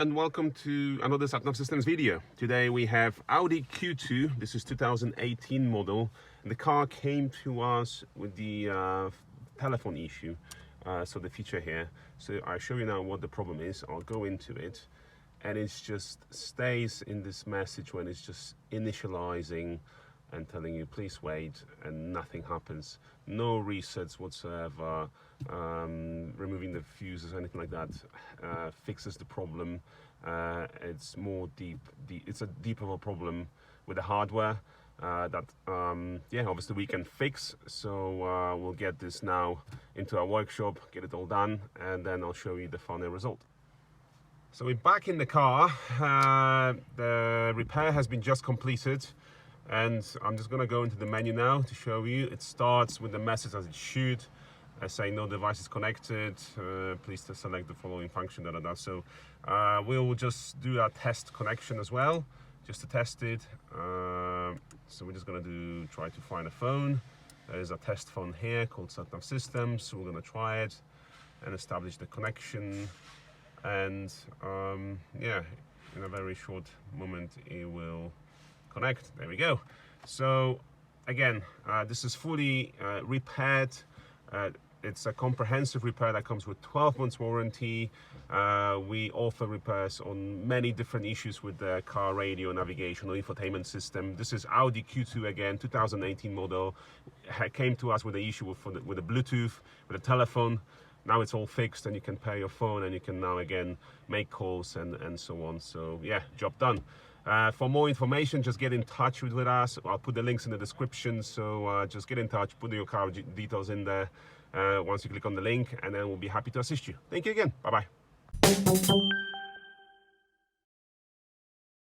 and welcome to another Satnav Systems video. Today we have Audi Q2. This is 2018 model. And the car came to us with the telephone issue, so the feature here. So I'll show you now what the problem is. I'll go into it, and it just stays in this message when it's just initializing and telling you please wait, and nothing happens. No resets whatsoever. Removing the fuses, anything like that fixes the problem. It's more deep. It's a deeper of a problem with the hardware that obviously we can fix. So we'll get this now into our workshop, get it all done, and then I'll show you the final result. So we're back in the car. The repair has been just completed. And I'm just going to go into the menu now to show you. It starts with the message as it should, saying no device is connected, please select the following function, So we'll just do a test connection as well, just to test it. So we're just going to try to find a phone. There's a test phone here called Satnav Systems. So we're going to try it and establish the connection. And in a very short moment it will connect. There we go. So again, this is fully repaired. It's a comprehensive repair that comes with 12 months warranty. We offer repairs on many different issues with the car radio, navigation, or infotainment system. This is Audi Q2 again, 2018 model. It came to us with the issue with the Bluetooth, with the telephone. Now it's all fixed, and you can pair your phone, and you can now again make calls and so on. So yeah, job done. For more information, just get in touch with us. I'll put the links in the description, so just get in touch, put your car details in there once you click on the link, and then we'll be happy to assist you. Thank you again. Bye-bye.